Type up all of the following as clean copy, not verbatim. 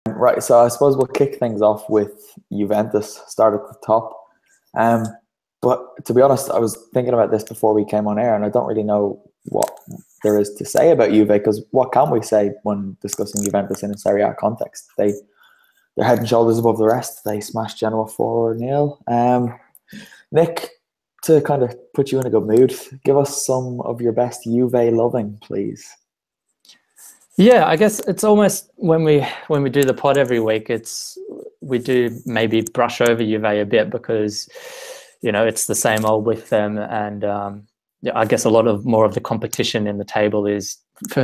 Right, so I suppose we'll kick things off with Juventus, start at the top. Um, but to be honest, I was thinking about this before we came on air, and I don't really know what there is to say about Juve, because what can we say when discussing Juventus in a Serie A context? They're head and shoulders above the rest. They smashed Genoa 4-0. Nick, to kind of put you in a good mood, give us some of your best Juve loving, please. Yeah, I guess it's almost when we do the pod every week, we do maybe brush over Juve a bit because it's the same old with them, and yeah, I guess a lot of more of the competition in the table is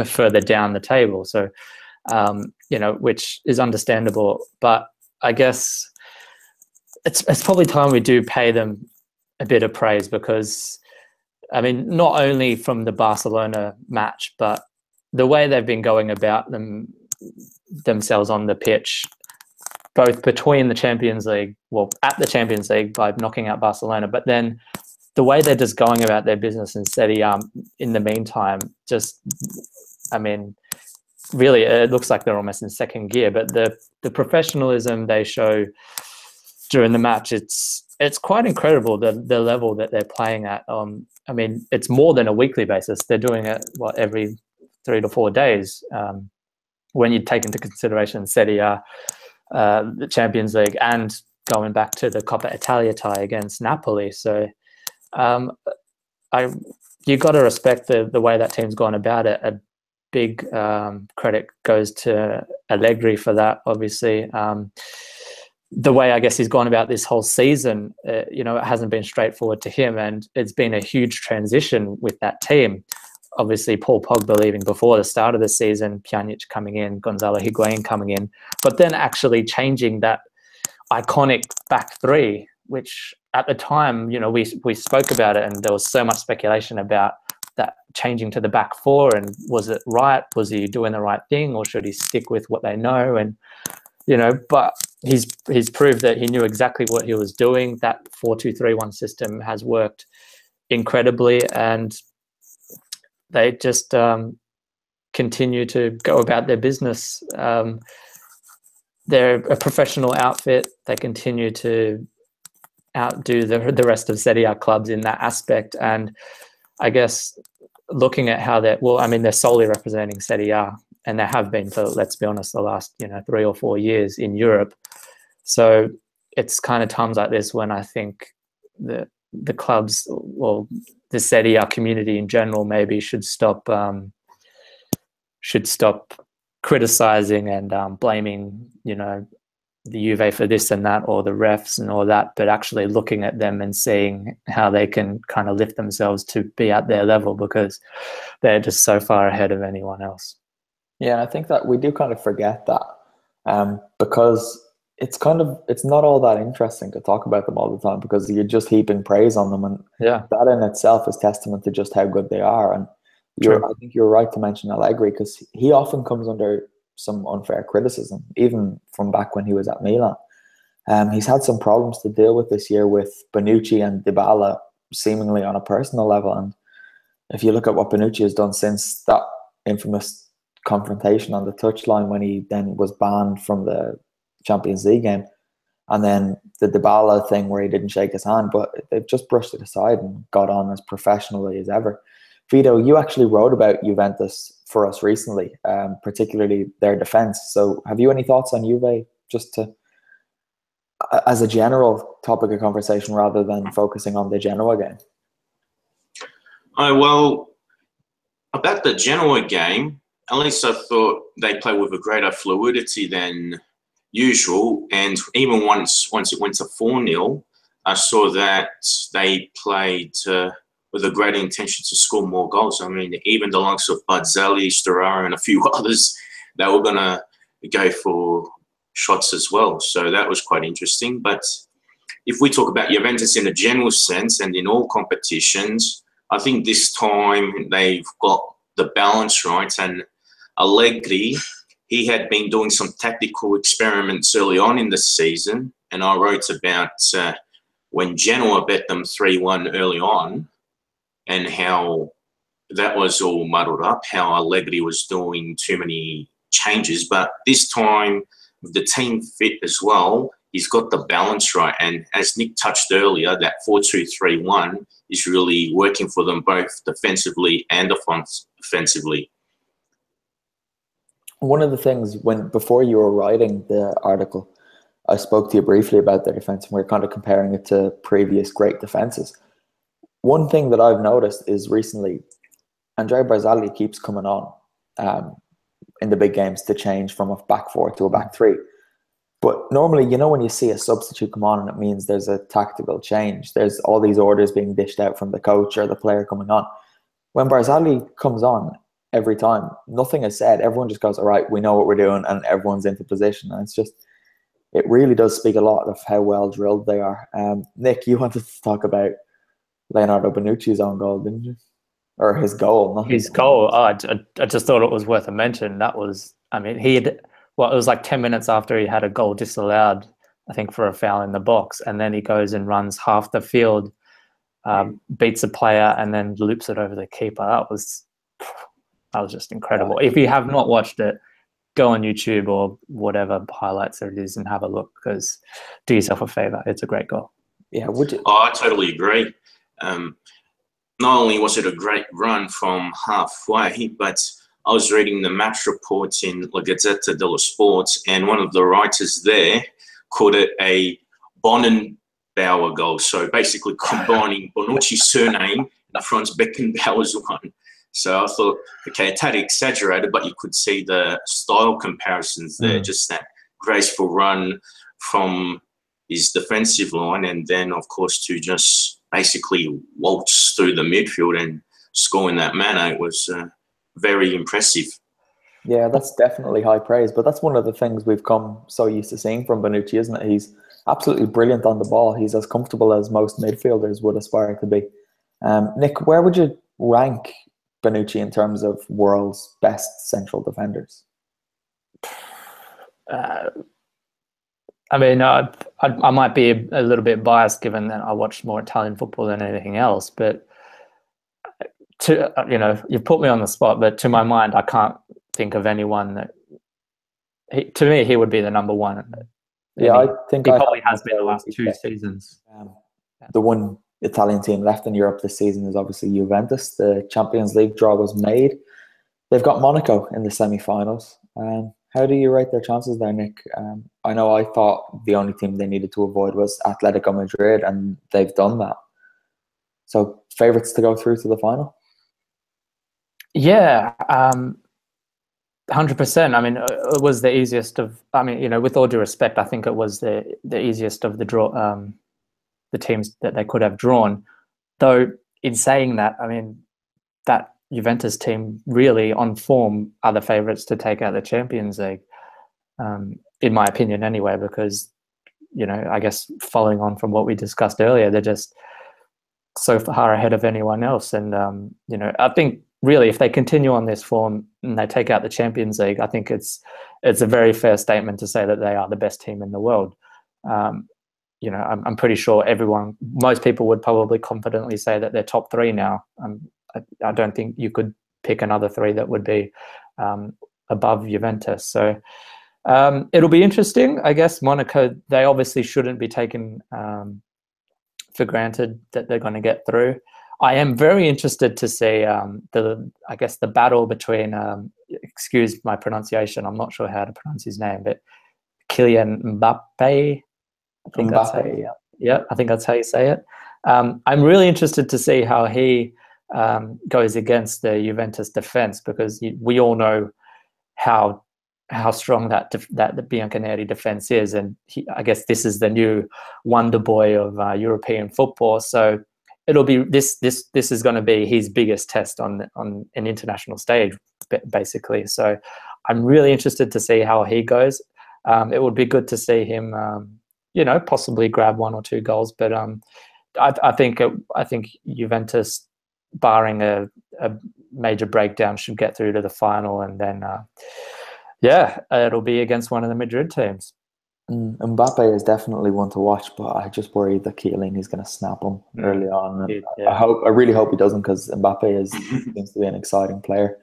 further down the table. So which is understandable, but I guess it's probably time we do pay them a bit of praise, because I mean, not only from the Barcelona match, but the way they've been going about themselves on the pitch, both between the Champions League, at the Champions League by knocking out Barcelona, but then the way they're just going about their business in Serie A in the meantime, really, it looks like they're almost in second gear. But the professionalism they show during the match, it's quite incredible, the level that they're playing at. It's more than a weekly basis. They're doing it every 3 to 4 days, when you take into consideration Serie A, the Champions League, and going back to the Coppa Italia tie against Napoli. So you got to respect the way that team's gone about it. A big credit goes to Allegri for that, obviously. The way I guess he's gone about this whole season, it hasn't been straightforward to him, and it's been a huge transition with that team. Obviously, Paul Pogba leaving before the start of the season, Pjanic coming in, Gonzalo Higuain coming in, but then actually changing that iconic back three, which at the time, we spoke about it, and there was so much speculation about that changing to the back four, and was it right? Was he doing the right thing, or should he stick with what they know? And but he's proved that he knew exactly what he was doing. That 4-2-3-1 system has worked incredibly, and they just continue to go about their business. They're a professional outfit. They continue to outdo the rest of Serie A clubs in that aspect. And I guess looking at how they're solely representing Serie A, and they have been for, let's be honest, the last 3 or 4 years in Europe. So it's kind of times like this when I think the clubs, the Serie A community in general, maybe should stop criticizing and blaming the Juve for this and that, or the refs and all that, but actually looking at them and seeing how they can kind of lift themselves to be at their level, because they're just so far ahead of anyone else. Yeah, and I think that we do kind of forget that, because it's not all that interesting to talk about them all the time, because you're just heaping praise on them, and that in itself is testament to just how good they are. And I think you're right to mention Allegri, because he often comes under some unfair criticism, even from back when he was at Milan. He's had some problems to deal with this year with Bonucci and Dybala, seemingly on a personal level. And if you look at what Bonucci has done since that infamous confrontation on the touchline, when he then was banned from the Champions League game, and then the Dybala thing where he didn't shake his hand, but they've just brushed it aside and got on as professionally as ever. Vito, you actually wrote about Juventus for us recently, particularly their defense. So have you any thoughts on Juve, just as a general topic of conversation rather than focusing on the Genoa game? Well, about the Genoa game, at least I thought they played with a greater fluidity than usual. And even once it went to 4-0, I saw that they played with a great intention to score more goals. I mean, even the likes of Bazzelli, Storaro, and a few others, they were going to go for shots as well. So that was quite interesting. But if we talk about Juventus in a general sense and in all competitions, I think this time they've got the balance right. And Allegri, he had been doing some tactical experiments early on in the season. And I wrote about when Genoa bet them 3-1 early on, and how that was all muddled up, how Allegri was doing too many changes. But this time, with the team fit as well, he's got the balance right. And as Nick touched earlier, that 4-2-3-1 is really working for them both defensively and offensively. One of the things before you were writing the article, I spoke to you briefly about their defense, and we we're kind of comparing it to previous great defenses. One thing that I've noticed is recently, Andrea Barzagli keeps coming on in the big games to change from a back four to a back three. But normally, when you see a substitute come on and it means there's a tactical change, there's all these orders being dished out from the coach or the player coming on. When Barzagli comes on every time, nothing is said. Everyone just goes, all right, we know what we're doing, and everyone's into position. And it really does speak a lot of how well drilled they are. Nick, you wanted to talk about Leonardo Bonucci's own goal, didn't you? Or his goal. His goal. Oh, I just thought it was worth a mention. That was, it was like 10 minutes after he had a goal disallowed, I think, for a foul in the box. And then he goes and runs half the field, beats a player, and then loops it over the keeper. That was just incredible. If you have not watched it, go on YouTube or whatever highlights there is and have a look, because do yourself a favor. It's a great goal. Yeah, would you? Oh, I totally agree. Not only was it a great run from halfway, but I was reading the match reports in La Gazzetta dello Sport, and one of the writers there called it a Bonenbauer goal. So basically combining Bonucci's surname and Franz Beckenbauer's one. So I thought, okay, a tad exaggerated, but you could see the style comparisons there, just that graceful run from his defensive line, and then, of course, to just basically waltz through the midfield and score in that manner. It was very impressive. Yeah, that's definitely high praise, but that's one of the things we've come so used to seeing from Bonucci, isn't it? He's absolutely brilliant on the ball. He's as comfortable as most midfielders would aspire to be. Nick, where would you rank Bonucci in terms of world's best central defenders? I might be a little bit biased given that I watch more Italian football than anything else, but you've put me on the spot, but to my mind, I can't think of anyone that to me, he would be the number one. Yeah, I think he probably has been the last 2 seasons. The one Italian team left in Europe this season is obviously Juventus. The Champions League draw was made. They've got Monaco in the semi-finals. How do you rate their chances there, Nick? I know I thought the only team they needed to avoid was Atletico Madrid, and they've done that. So, favourites to go through to the final? Yeah, 100%. It was the easiest of. With all due respect, I think it was the easiest of the draw. The teams that they could have drawn. Though, in saying that, that Juventus team really on form are the favourites to take out the Champions League, in my opinion anyway, because, I guess following on from what we discussed earlier, they're just so far ahead of anyone else. And, I think really if they continue on this form and they take out the Champions League, I think it's a very fair statement to say that they are the best team in the world. I'm pretty sure most people would probably confidently say that they're top 3 now. I don't think you could pick another 3 that would be above Juventus. So it'll be interesting. I guess Monaco, they obviously shouldn't be taken for granted that they're going to get through. I am very interested to see the battle between, excuse my pronunciation, I'm not sure how to pronounce his name, but Kylian Mbappe. I think that's how you say it. I'm really interested to see how he goes against the Juventus defense, because we all know how strong that the Bianconeri defense is, and I guess this is the new wonder boy of European football. So it'll be this is going to be his biggest test on an international stage, basically. So I'm really interested to see how he goes. It would be good to see him, possibly grab 1 or 2 goals. But I think Juventus, barring a major breakdown, should get through to the final, and then it'll be against one of the Madrid teams. Mbappe is definitely one to watch, but I just worry that Chiellini is going to snap him early on. And I really hope he doesn't, because Mbappe seems to be an exciting player.